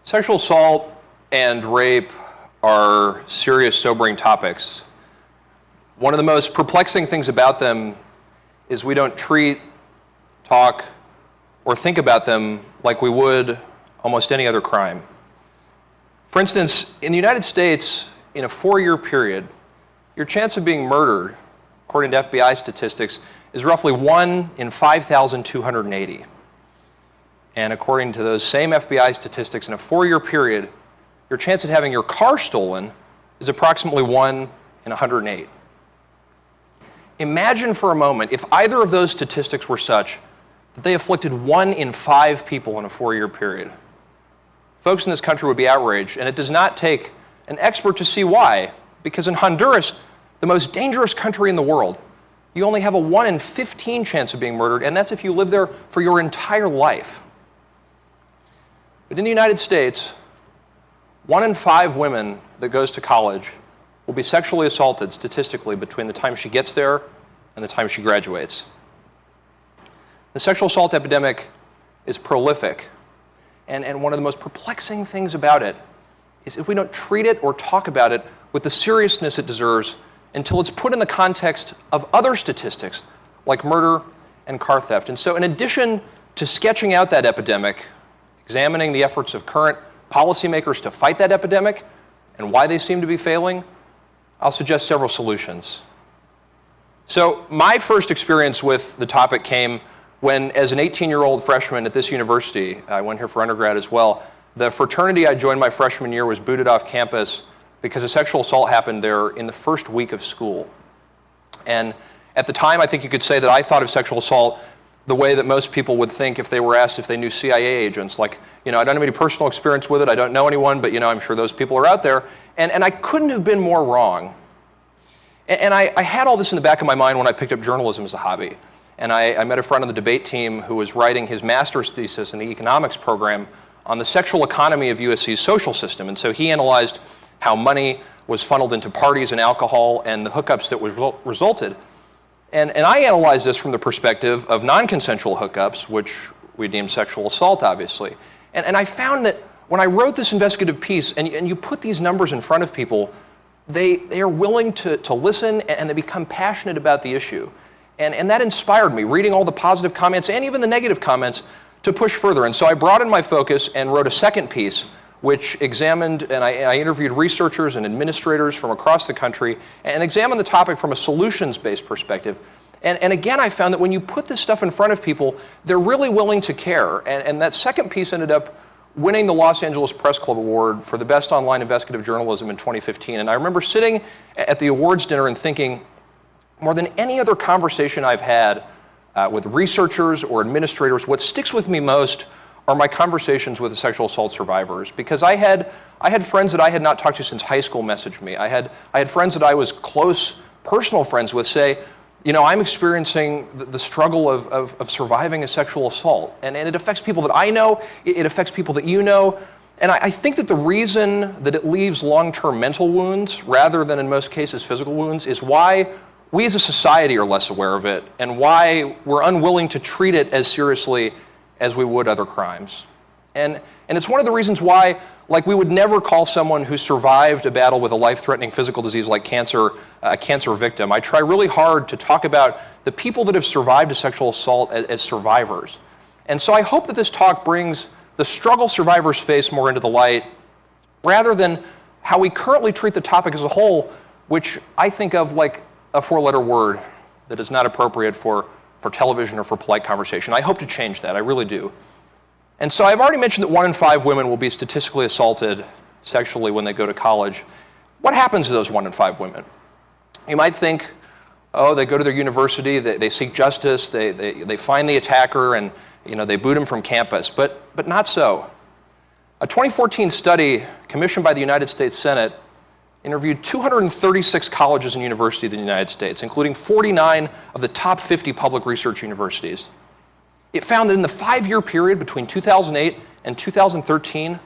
Sexual assault and rape are serious, sobering topics. One of the most perplexing things about them is we don't treat, talk, or think about them like we would almost any other crime. For instance, in the United States, in a 4-year period, your chance of being murdered, according to FBI statistics, is roughly 1 in 5,280. And according to those same FBI statistics, in a 4-year period, your chance of having your car stolen is approximately 1 in 108. Imagine for a moment if either of those statistics were such that they afflicted 1 in 5 people in a 4-year period. Folks in this country would be outraged, and it does not take an expert to see why, because in Honduras, the most dangerous country in the world, you only have a 1 in 15 chance of being murdered, and that's if you live there for your entire life. But in the United States, 1 in 5 women that goes to college will be sexually assaulted statistically between the time she gets there and the time she graduates. The sexual assault epidemic is prolific, and one of the most perplexing things about it is if we don't treat it or talk about it with the seriousness it deserves until it's put in the context of other statistics like murder and car theft. And so in addition to sketching out that epidemic, examining the efforts of current policymakers to fight that epidemic and why they seem to be failing, I'll suggest several solutions. So my first experience with the topic came when, as an 18-year-old freshman at this university, I went here for undergrad as well, the fraternity I joined my freshman year was booted off campus because a sexual assault happened there in the first week of school. And at the time, I think you could say that I thought of sexual assault the way that most people would think if they were asked if they knew CIA agents. Like, I don't have any personal experience with it, I don't know anyone, but I'm sure those people are out there. And I couldn't have been more wrong. And I had all this in the back of my mind when I picked up journalism as a hobby. And I met a friend on the debate team who was writing his master's thesis in the economics program on the sexual economy of USC's social system. And so he analyzed how money was funneled into parties and alcohol and the hookups that resulted. And I analyzed this from the perspective of non-consensual hookups, which we deem sexual assault, obviously. And I found that when I wrote this investigative piece, and you put these numbers in front of people, they are willing to listen, and they become passionate about the issue. And that inspired me, reading all the positive comments and even the negative comments, to push further. And so I broadened my focus and wrote a second piece, which examined, and I interviewed researchers and administrators from across the country and examined the topic from a solutions-based perspective. And again, I found that when you put this stuff in front of people, they're really willing to care. And that second piece ended up winning the Los Angeles Press Club Award for the best online investigative journalism in 2015. And I remember sitting at the awards dinner and thinking, more than any other conversation I've had with researchers or administrators, what sticks with me most are my conversations with the sexual assault survivors, because I had friends that I had not talked to since high school message me. I had friends that I was close personal friends with say, I'm experiencing the struggle of surviving a sexual assault, and it affects people that I know, it affects people that you know, and I think that the reason that it leaves long-term mental wounds rather than in most cases physical wounds is why we as a society are less aware of it and why we're unwilling to treat it as seriously as we would other crimes. And it's one of the reasons why, we would never call someone who survived a battle with a life-threatening physical disease like cancer a cancer victim. I try really hard to talk about the people that have survived a sexual assault as survivors. And so I hope that this talk brings the struggle survivors face more into the light, rather than how we currently treat the topic as a whole, which I think of like a 4-letter word that is not appropriate for television or for polite conversation. I hope to change that, I really do. And so I've already mentioned that 1 in 5 women will be statistically assaulted sexually when they go to college. What happens to those 1 in 5 women? You might think, they go to their university, they seek justice, they find the attacker, and they boot him from campus, but not so. A 2014 study commissioned by the United States Senate interviewed 236 colleges and universities in the United States, including 49 of the top 50 public research universities. It found that in the 5-year period between 2008 and 2013,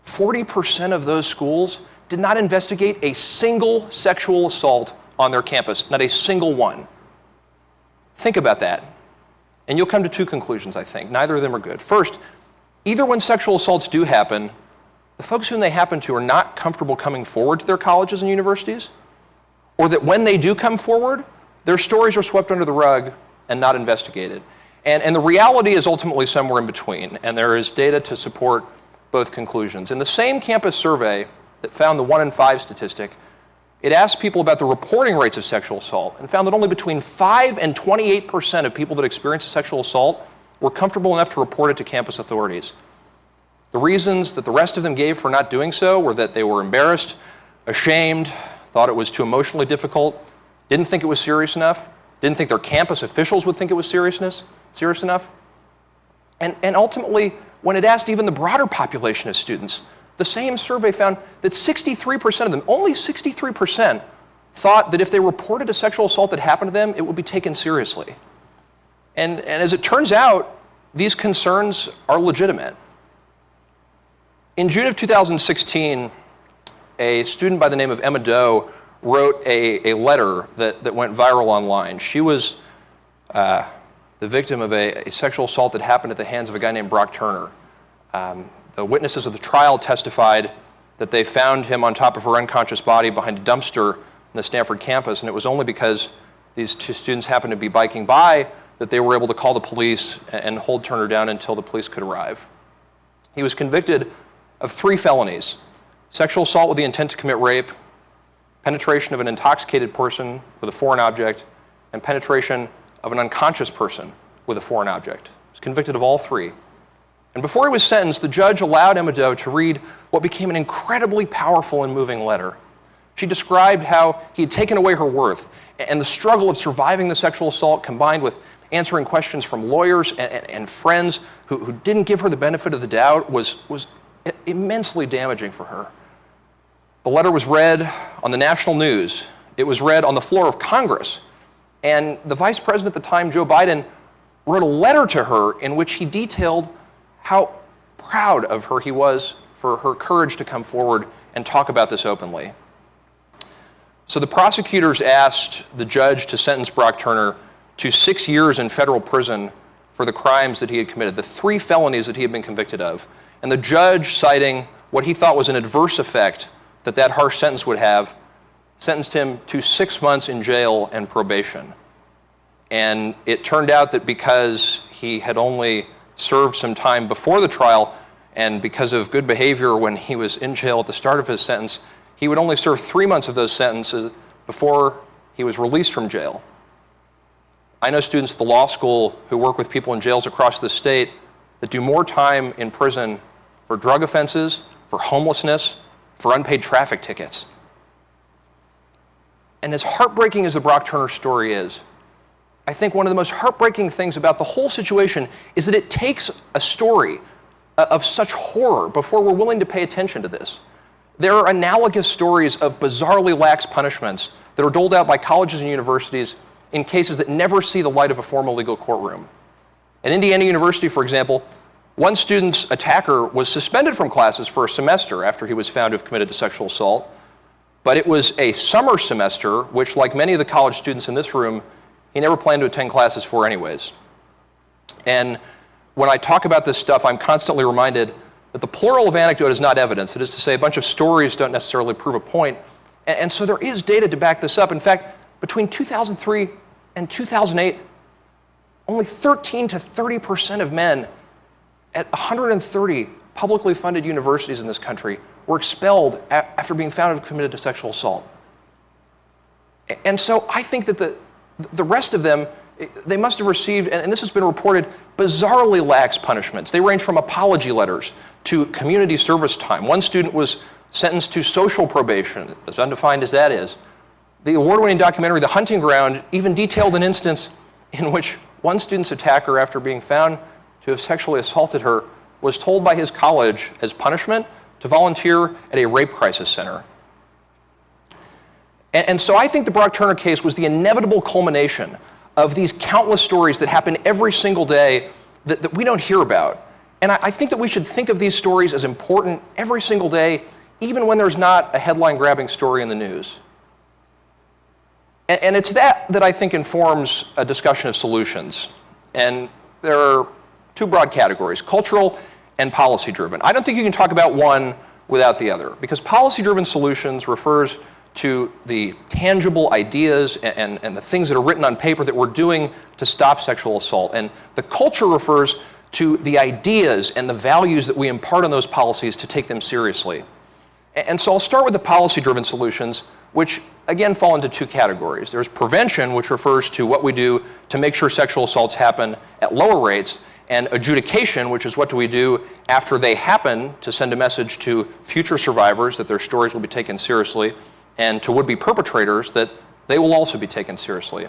40% of those schools did not investigate a single sexual assault on their campus, not a single one. Think about that. And you'll come to 2 conclusions, I think. Neither of them are good. First, either when sexual assaults do happen, the folks whom they happen to are not comfortable coming forward to their colleges and universities, or that when they do come forward, their stories are swept under the rug and not investigated. And the reality is ultimately somewhere in between, and there is data to support both conclusions. In the same campus survey that found the 1 in 5 statistic, it asked people about the reporting rates of sexual assault and found that only between 5 and 28% of people that experienced a sexual assault were comfortable enough to report it to campus authorities. The reasons that the rest of them gave for not doing so were that they were embarrassed, ashamed, thought it was too emotionally difficult, didn't think it was serious enough, didn't think their campus officials would think it was serious enough. And ultimately, when it asked even the broader population of students, the same survey found that 63% of them, only 63%, thought that if they reported a sexual assault that happened to them, it would be taken seriously. And as it turns out, these concerns are legitimate. In June of 2016, a student by the name of Emma Doe wrote a letter that went viral online. She was the victim of a sexual assault that happened at the hands of a guy named Brock Turner. The witnesses of the trial testified that they found him on top of her unconscious body behind a dumpster in the Stanford campus, and it was only because these two students happened to be biking by that they were able to call the police and hold Turner down until the police could arrive. He was convicted of 3 felonies: sexual assault with the intent to commit rape, penetration of an intoxicated person with a foreign object, and penetration of an unconscious person with a foreign object. He was convicted of all 3. And before he was sentenced, the judge allowed Emma Doe to read what became an incredibly powerful and moving letter. She described how he had taken away her worth, and the struggle of surviving the sexual assault combined with answering questions from lawyers and friends who didn't give her the benefit of the doubt was immensely damaging for her. The letter was read on the national news. It was read on the floor of Congress. And the vice president at the time, Joe Biden, wrote a letter to her in which he detailed how proud of her he was for her courage to come forward and talk about this openly. So the prosecutors asked the judge to sentence Brock Turner to 6 years in federal prison for the crimes that he had committed, the 3 felonies that he had been convicted of. And the judge, citing what he thought was an adverse effect that harsh sentence would have, sentenced him to 6 months in jail and probation. And it turned out that because he had only served some time before the trial, and because of good behavior when he was in jail at the start of his sentence, he would only serve 3 months of those sentences before he was released from jail. I know students at the law school who work with people in jails across the state that do more time in prison for drug offenses, for homelessness, for unpaid traffic tickets. And as heartbreaking as the Brock Turner story is, I think one of the most heartbreaking things about the whole situation is that it takes a story of such horror before we're willing to pay attention to this. There are analogous stories of bizarrely lax punishments that are doled out by colleges and universities in cases that never see the light of a formal legal courtroom. At Indiana University, for example, one student's attacker was suspended from classes for a semester after he was found to have committed a sexual assault, but it was a summer semester, which, like many of the college students in this room, he never planned to attend classes for anyways. And when I talk about this stuff, I'm constantly reminded that the plural of anecdote is not evidence. That is to say, a bunch of stories don't necessarily prove a point. And so there is data to back this up. In fact, between 2003 and 2008, only 13 to 30% of men at 130 publicly funded universities in this country were expelled after being found to have committed a sexual assault. And so I think that the rest of them, they must have received, and this has been reported, bizarrely lax punishments. They range from apology letters to community service time. One student was sentenced to social probation, as undefined as that is. The award-winning documentary, The Hunting Ground, even detailed an instance in which one student's attacker, after being found to have sexually assaulted her, was told by his college as punishment to volunteer at a rape crisis center. And so I think the Brock Turner case was the inevitable culmination of these countless stories that happen every single day that we don't hear about. And I think that we should think of these stories as important every single day, even when there's not a headline-grabbing story in the news. And it's that I think informs a discussion of solutions. And there are 2 broad categories, cultural and policy-driven. I don't think you can talk about one without the other, because policy-driven solutions refers to the tangible ideas and the things that are written on paper that we're doing to stop sexual assault. And the culture refers to the ideas and the values that we impart on those policies to take them seriously. And so I'll start with the policy-driven solutions, which again fall into two categories. There's prevention, which refers to what we do to make sure sexual assaults happen at lower rates, and adjudication, which is what do we do after they happen to send a message to future survivors that their stories will be taken seriously, and to would-be perpetrators that they will also be taken seriously.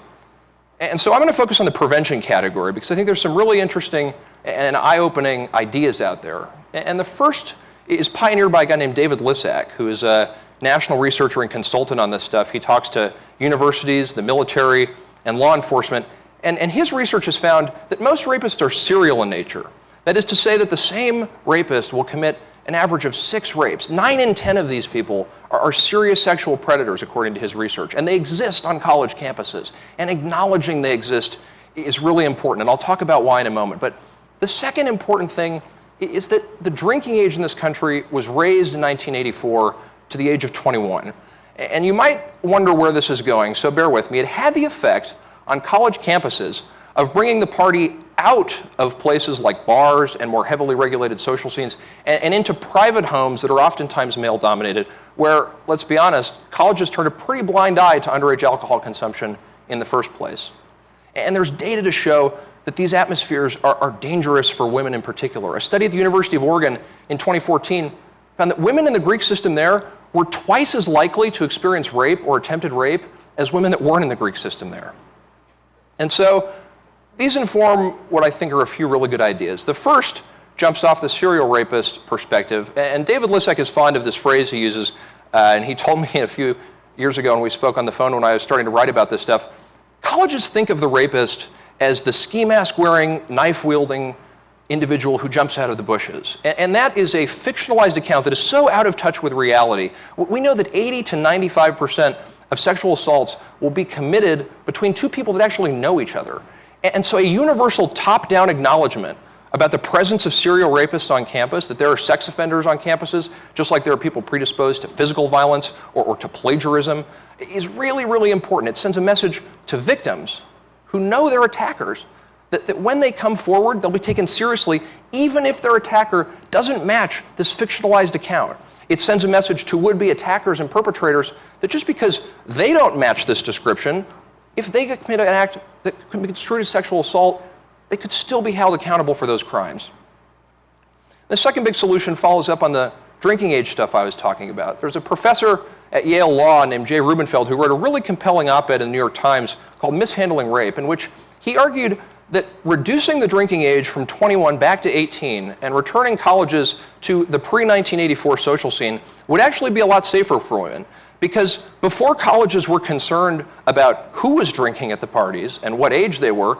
And so I'm going to focus on the prevention category because I think there's some really interesting and eye-opening ideas out there. And the first is pioneered by a guy named David Lissack, who is a national researcher and consultant on this stuff. He talks to universities, the military, and law enforcement. And his research has found that most rapists are serial in nature. That is to say that the same rapist will commit an average of 6 rapes. 9 in 10 of these people are serious sexual predators, according to his research. And they exist on college campuses. And acknowledging they exist is really important. And I'll talk about why in a moment. But the second important thing is that the drinking age in this country was raised in 1984 to the age of 21. And you might wonder where this is going, so bear with me. It had the effect on college campuses of bringing the party out of places like bars and more heavily regulated social scenes and into private homes that are oftentimes male-dominated, where, let's be honest, colleges turned a pretty blind eye to underage alcohol consumption in the first place. And there's data to show that these atmospheres are dangerous for women in particular. A study at the University of Oregon in 2014 found that women in the Greek system there were twice as likely to experience rape or attempted rape as women that weren't in the Greek system there. And so these inform what I think are a few really good ideas. The first jumps off the serial rapist perspective, and David Lissack is fond of this phrase he uses, and he told me a few years ago when we spoke on the phone when I was starting to write about this stuff. Colleges think of the rapist as the ski mask wearing, knife wielding individual who jumps out of the bushes. And that is a fictionalized account that is so out of touch with reality. We know that 80 to 95% of sexual assaults will be committed between two people that actually know each other. And so a universal top-down acknowledgement about the presence of serial rapists on campus, that there are sex offenders on campuses, just like there are people predisposed to physical violence or to plagiarism, is really, really important. It sends a message to victims who know their attackers that when they come forward, they'll be taken seriously, even if their attacker doesn't match this fictionalized account. It sends a message to would-be attackers and perpetrators that just because they don't match this description, if they commit an act that could be construed as sexual assault, they could still be held accountable for those crimes. The second big solution follows up on the drinking age stuff I was talking about. There's a professor at Yale Law named Jay Rubenfeld who wrote a really compelling op-ed in the New York Times called Mishandling Rape, in which he argued that reducing the drinking age from 21 back to 18 and returning colleges to the pre-1984 social scene would actually be a lot safer for women. Because before colleges were concerned about who was drinking at the parties and what age they were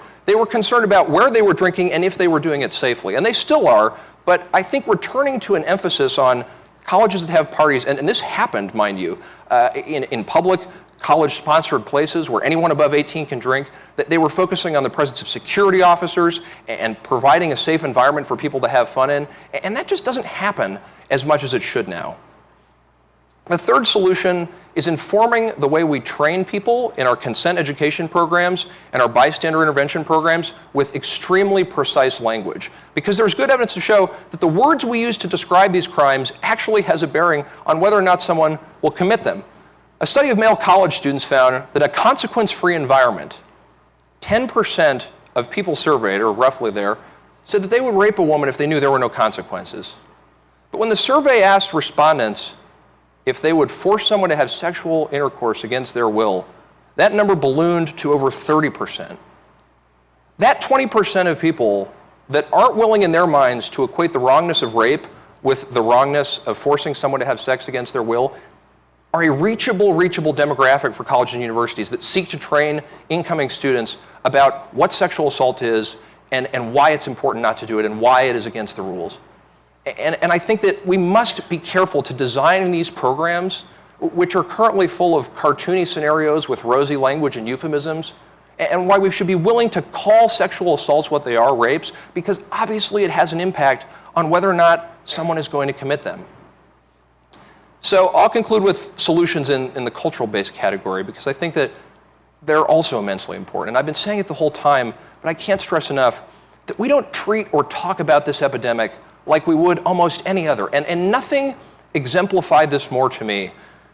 concerned about where they were drinking and if they were doing it safely. And they still are, but I think returning to an emphasis on colleges that have parties, and this happened, mind you, in public, college-sponsored places where anyone above 18 can drink, that they were focusing on the presence of security officers and providing a safe environment for people to have fun in, and that just doesn't happen as much as it should now. The third solution is informing the way we train people in our consent education programs and our bystander intervention programs with extremely precise language. Because there's good evidence to show that the words we use to describe these crimes actually has a bearing on whether or not someone will commit them. A study of male college students found that a consequence-free environment, 10% of people surveyed, or roughly there, said that they would rape a woman if they knew there were no consequences. But when the survey asked respondents if they would force someone to have sexual intercourse against their will, that number ballooned to over 30%. That 20% of people that aren't willing in their minds to equate the wrongness of rape with the wrongness of forcing someone to have sex against their will are a reachable demographic for colleges and universities that seek to train incoming students about what sexual assault is and why it's important not to do it and why it is against the rules. And I think that we must be careful to design these programs, which are currently full of cartoony scenarios with rosy language and euphemisms, and why we should be willing to call sexual assaults what they are, rapes, because obviously it has an impact on whether or not someone is going to commit them. So I'll conclude with solutions in the cultural-based category, because I think that they're also immensely important. And I've been saying it the whole time, but I can't stress enough that we don't treat or talk about this epidemic like we would almost any other. And nothing exemplified this more to me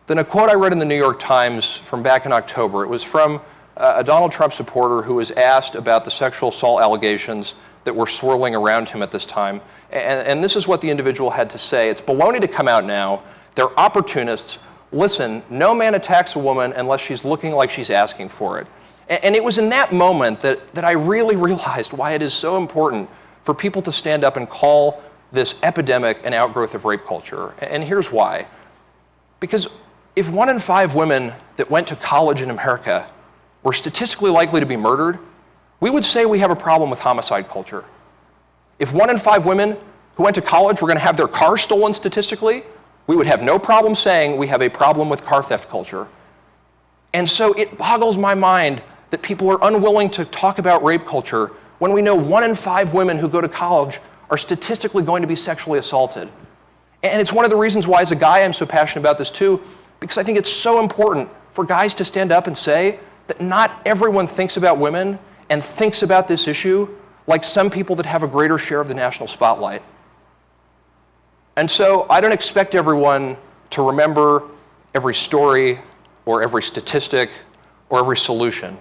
than a quote I read in the New York Times from back in October. It was from a Donald Trump supporter who was asked about the sexual assault allegations that were swirling around him at this time. And this is what the individual had to say. It's baloney to come out now. They're opportunists. Listen, no man attacks a woman unless she's looking like she's asking for it. And it was in that moment that I really realized why it is so important for people to stand up and call this epidemic an outgrowth of rape culture. And here's why. Because if 1 in 5 women that went to college in America were statistically likely to be murdered, we would say we have a problem with homicide culture. If 1 in 5 women who went to college were going to have their car stolen statistically, we would have no problem saying we have a problem with car theft culture. And so it boggles my mind that people are unwilling to talk about rape culture when we know 1 in 5 women who go to college are statistically going to be sexually assaulted. And it's one of the reasons why, as a guy, I'm so passionate about this too, because I think it's so important for guys to stand up and say that not everyone thinks about women and thinks about this issue like some people that have a greater share of the national spotlight. And so I don't expect everyone to remember every story or every statistic or every solution.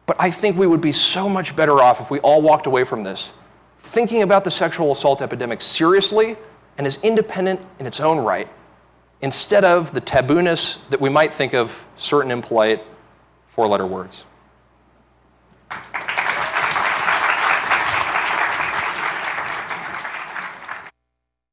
But I think we would be so much better off if we all walked away from this thinking about the sexual assault epidemic seriously and as independent in its own right, instead of the tabooness that we might think of certain impolite 4-letter words.